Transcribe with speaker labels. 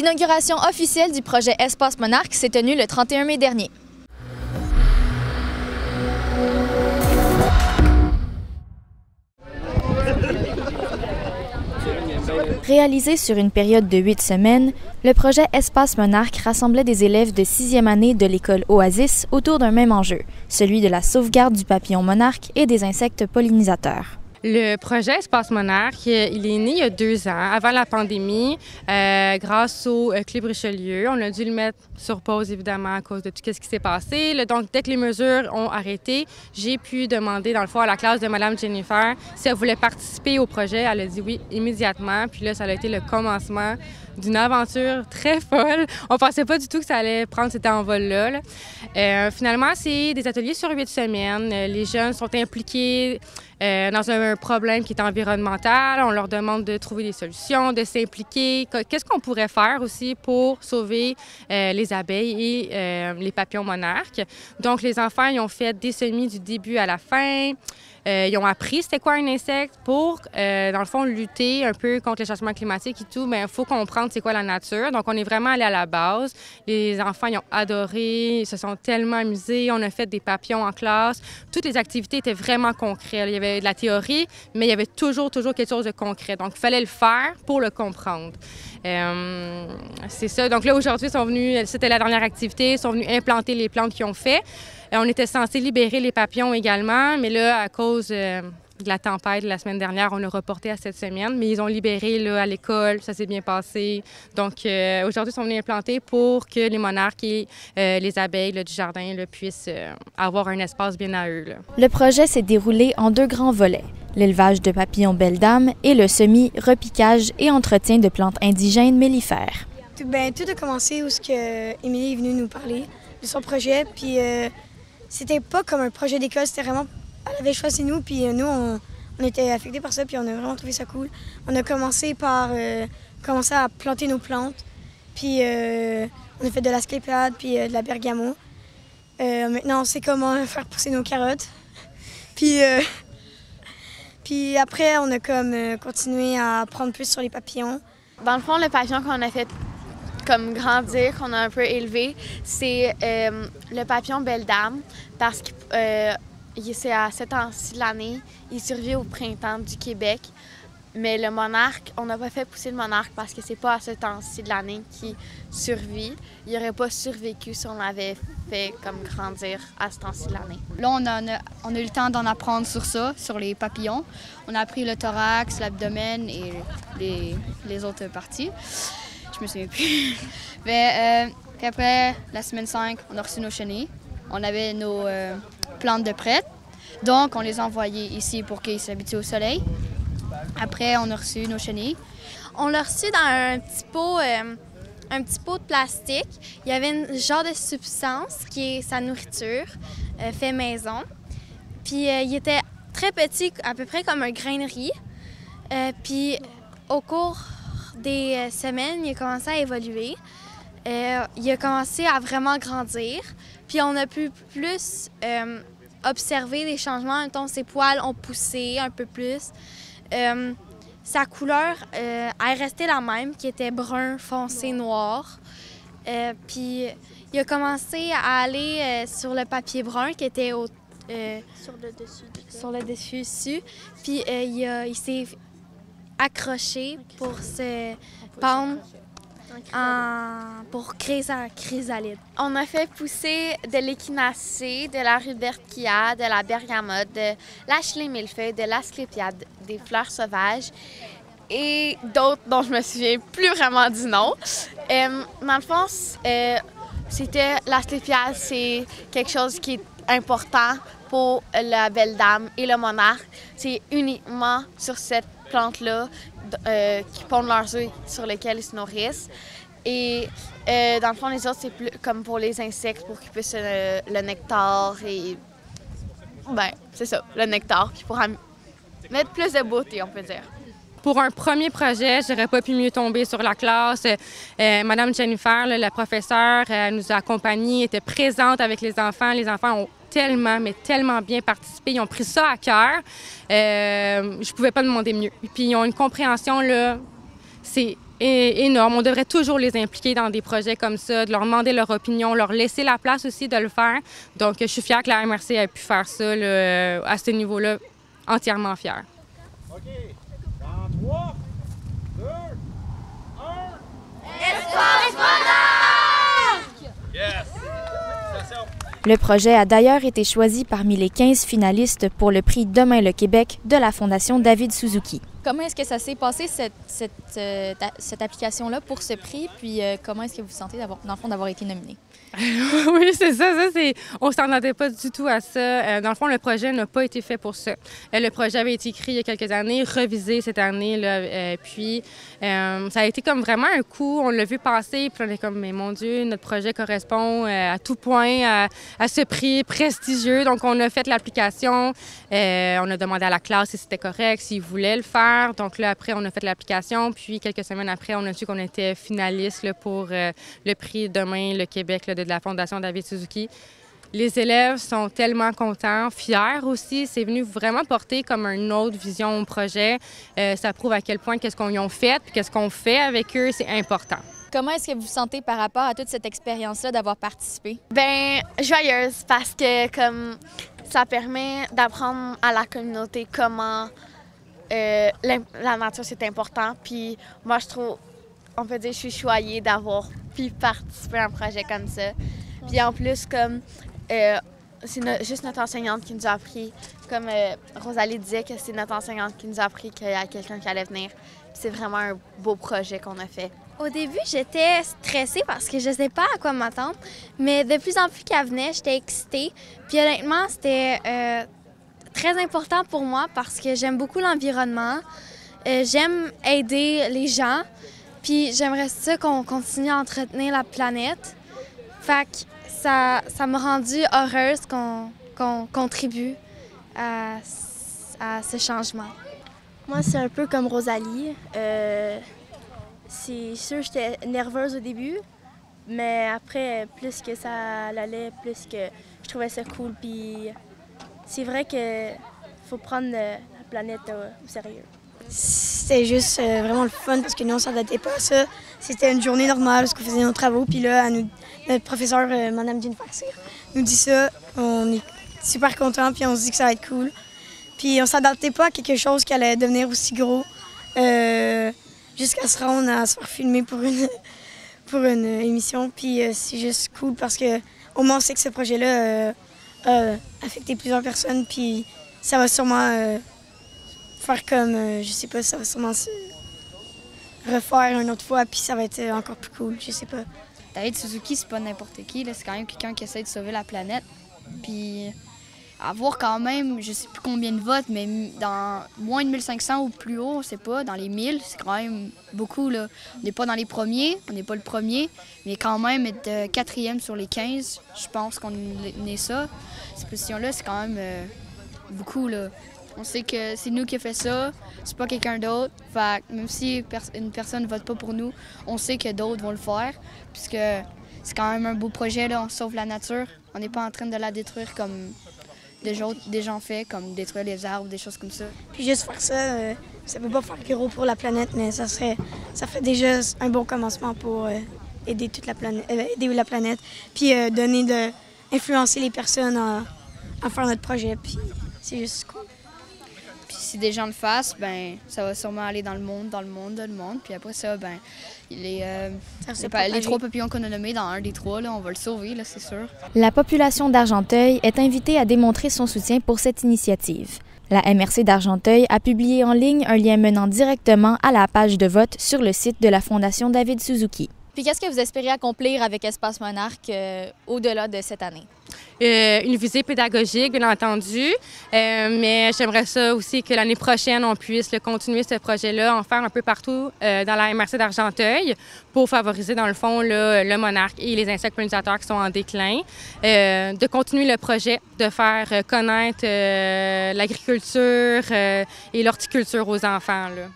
Speaker 1: L'inauguration officielle du projet Espace Monarque s'est tenue le 31 mai dernier. Réalisé sur une période de 8 semaines, le projet Espace Monarque rassemblait des élèves de 6e année de l'école Oasis autour d'un même enjeu, celui de la sauvegarde du papillon monarque et des insectes pollinisateurs.
Speaker 2: Le projet Espace Monarque, il est né il y a 2 ans, avant la pandémie, grâce au Club Richelieu. On a dû le mettre sur pause, évidemment, à cause de tout ce qui s'est passé. Donc, dès que les mesures ont arrêté, j'ai pu demander, dans le fond, à la classe de Mme Jennifer si elle voulait participer au projet. Elle a dit oui immédiatement. Puis là, ça a été le commencement d'une aventure très folle. On ne pensait pas du tout que ça allait prendre cet envol-là. Finalement, c'est des ateliers sur 8 semaines. Les jeunes sont impliqués dans un problème qui est environnemental. On leur demande de trouver des solutions, de s'impliquer. Qu'est-ce qu'on pourrait faire aussi pour sauver les abeilles et les papillons monarques? Donc, les enfants, ils ont fait des semis du début à la fin. Ils ont appris c'était quoi un insecte pour, dans le fond, lutter un peu contre le changement climatique et tout. Mais il faut comprendre c'est quoi la nature. Donc, on est vraiment allé à la base. Les enfants, ils ont adoré, ils se sont tellement amusés. On a fait des papillons en classe. Toutes les activités étaient vraiment concrètes. Il y avait de la théorie, mais il y avait toujours quelque chose de concret. Donc, il fallait le faire pour le comprendre. C'est ça. Donc là, aujourd'hui, ils sont venus, c'était la dernière activité, ils sont venus implanter les plantes qu'ils ont fait. On était censé libérer les papillons également, mais là, à cause de la tempête de la semaine dernière, on a reporté à cette semaine. Mais ils ont libéré là, à l'école, ça s'est bien passé. Donc aujourd'hui, ils sont venus implanter pour que les monarques et les abeilles là, du jardin là, puissent avoir un espace bien à eux. Là.
Speaker 1: Le projet s'est déroulé en 2 grands volets. L'élevage de papillons belle dame et le semis, repiquage et entretien de plantes indigènes mellifères.
Speaker 3: Tout a commencé où Émilie est venue nous parler de son projet. Puis c'était pas comme un projet d'école, c'était vraiment... Elle avait choisi nous, puis nous, on était affectés par ça, puis on a vraiment trouvé ça cool. On a commencé par commencer à planter nos plantes, puis on a fait de l'asclépiade, puis de la bergamo. Maintenant, on sait comment faire pousser nos carottes. Puis après, on a continué à apprendre plus sur les papillons.
Speaker 4: Dans le fond, le papillon qu'on a fait comme grandir, qu'on a un peu élevé, c'est le papillon belle dame, parce que c'est à ce temps-ci de l'année, il survit au printemps du Québec. Mais le monarque, on n'a pas fait pousser le monarque parce que c'est pas à ce temps-ci de l'année qu'il survit. Il n'aurait pas survécu si on l'avait fait comme grandir à ce temps-ci de l'année.
Speaker 5: Là, on a eu le temps d'en apprendre sur ça, sur les papillons. On a appris le thorax, l'abdomen et les autres parties. Je me souviens plus. Puis après, la semaine 5, on a reçu nos chenilles. On avait nos plantes de prête. Donc, on les a envoyées ici pour qu'ils s'habituent au soleil. Après, on a reçu nos chenilles.
Speaker 6: On l'a reçu dans un petit pot de plastique. Il y avait un genre de substance qui est sa nourriture, fait maison. Puis il était très petit, à peu près comme un grain de riz. Puis au cours des semaines, il a commencé à évoluer. Il a commencé à vraiment grandir. Puis on a pu plus observer des changements. Mettons, ses poils ont poussé un peu plus. Sa couleur est restée la même, qui était brun foncé noir. Puis il a commencé à aller sur le papier brun qui était sur le dessus. Puis il s'est accroché pour se pendre pour créer sa chrysalide.
Speaker 4: On a fait pousser de l'échinacée, de la rubertia, de la bergamote, de l'achillée millefeuille, de l'asclépiade, des fleurs sauvages et d'autres dont je me souviens plus vraiment du nom. Dans le fond, c'était l'asclépiade, c'est quelque chose qui est important pour la belle dame et le monarque. C'est uniquement sur cette plante-là qui pondent leurs œufs sur lesquels ils se nourrissent. Et dans le fond, les autres, c'est plus comme pour les insectes, pour qu'ils puissent le nectar et... c'est ça, le nectar, qui pourra mettre plus de beauté, on peut dire.
Speaker 2: Pour un premier projet, j'aurais pas pu mieux tomber sur la classe. Madame Jennifer, la professeure, nous a accompagnés, était présente avec les enfants. Les enfants ont tellement bien participé. Ils ont pris ça à cœur. Je pouvais pas demander mieux. Puis ils ont une compréhension, là, c'est énorme. On devrait toujours les impliquer dans des projets comme ça, de leur demander leur opinion, leur laisser la place aussi de le faire. Donc, je suis fière que la MRC ait pu faire ça là, à ce niveau-là, entièrement fière.
Speaker 7: OK. Dans 3, 2, 1...
Speaker 8: Espace Monarque!
Speaker 7: Yes!
Speaker 1: Le projet a d'ailleurs été choisi parmi les 15 finalistes pour le prix Demain le Québec de la Fondation David Suzuki. Comment est-ce que ça s'est passé, cette application-là pour ce prix? Puis comment est-ce que vous vous sentez d'avoir été nominé?
Speaker 2: Oui, c'est ça. On ne s'entendait pas du tout à ça. Dans le fond, le projet n'a pas été fait pour ça. Le projet avait été écrit il y a quelques années, revisé cette année, là, puis ça a été comme vraiment un coup. On l'a vu passer, puis on est comme, mais mon Dieu, notre projet correspond à tout point à ce prix prestigieux. Donc, on a fait l'application. On a demandé à la classe si c'était correct, s'ils voulaient le faire. Donc là, après, on a fait l'application. Puis, quelques semaines après, on a su qu'on était finaliste là, pour le prix Demain le Québec là, de la Fondation David Suzuki. Les élèves sont tellement contents, fiers aussi. C'est venu vraiment porter comme une autre vision au projet. Ça prouve à quel point qu'est-ce qu'on y a fait, puis qu'est-ce qu'on fait avec eux, c'est important.
Speaker 1: Comment est-ce que vous vous sentez par rapport à toute cette expérience-là d'avoir participé?
Speaker 4: Bien, joyeuse parce que comme ça permet d'apprendre à la communauté comment la nature c'est important. Puis moi, je trouve, on peut dire, je suis choyée d'avoir pu participer à un projet comme ça. Puis en plus, comme c'est juste notre enseignante qui nous a appris, comme Rosalie disait que c'est notre enseignante qui nous a appris qu'il y a quelqu'un qui allait venir. C'est vraiment un beau projet qu'on a fait.
Speaker 6: Au début, j'étais stressée parce que je ne sais pas à quoi m'attendre, mais de plus en plus qu'elle venait, j'étais excitée. Puis honnêtement, c'était très important pour moi parce que j'aime beaucoup l'environnement, j'aime aider les gens, puis j'aimerais ça qu'on continue à entretenir la planète. Fait que ça m'a rendue heureuse qu'on contribue à ce changement.
Speaker 8: Moi, c'est un peu comme Rosalie. C'est sûr, j'étais nerveuse au début, mais après, plus que ça allait, plus que je trouvais ça cool. Puis c'est vrai qu'il faut prendre la planète au sérieux.
Speaker 3: C'était juste vraiment le fun parce que nous, on ne s'adaptait pas à ça. C'était une journée normale parce qu'on faisait nos travaux. Puis là, notre professeur, Mme Jean Farcir, nous dit ça. On est super contents, puis on se dit que ça va être cool. Puis on ne s'adaptait pas à quelque chose qui allait devenir aussi gros. Jusqu'à se rendre à se faire filmer pour une émission. Puis c'est juste cool parce qu'au moins on sait que ce projet-là a affecté plusieurs personnes. Puis ça va sûrement faire comme, je sais pas, ça va sûrement se refaire une autre fois. Puis ça va être encore plus cool, je sais pas.
Speaker 5: David Suzuki, c'est pas n'importe qui. C'est quand même quelqu'un qui essaie de sauver la planète. Puis avoir quand même, je sais plus combien de votes, mais dans moins de 1500 ou plus haut, on sait pas, dans les 1000, c'est quand même beaucoup, là. On n'est pas dans les premiers, on n'est pas le premier, mais quand même être quatrième sur les 15, je pense qu'on est ça. Cette position-là, c'est quand même beaucoup, là. On sait que c'est nous qui avons fait ça, c'est pas quelqu'un d'autre. Fait que même si une personne ne vote pas pour nous, on sait que d'autres vont le faire, puisque c'est quand même un beau projet, là. On sauve la nature, on n'est pas en train de la détruire comme des gens fait, comme détruire les arbres, des choses comme ça.
Speaker 3: Puis juste faire ça, ça peut pas faire gros pour la planète, mais ça fait déjà un bon commencement pour aider toute la planète, puis influencer les personnes à faire notre projet, puis c'est juste cool.
Speaker 5: Puis si des gens le fassent, ben ça va sûrement aller dans le monde. Puis après ça, ben les 3 papillons qu'on a nommés dans un des 3, là, on va le sauver, là, c'est sûr.
Speaker 1: La population d'Argenteuil est invitée à démontrer son soutien pour cette initiative. La MRC d'Argenteuil a publié en ligne un lien menant directement à la page de vote sur le site de la Fondation David Suzuki. Puis qu'est-ce que vous espérez accomplir avec Espace Monarque au-delà de cette année?
Speaker 2: Une visée pédagogique, bien entendu, mais j'aimerais ça aussi que l'année prochaine, on puisse continuer ce projet-là, en faire un peu partout dans la MRC d'Argenteuil pour favoriser, dans le fond, le monarque et les insectes pollinisateurs qui sont en déclin. De continuer le projet, de faire connaître l'agriculture et l'horticulture aux enfants, là.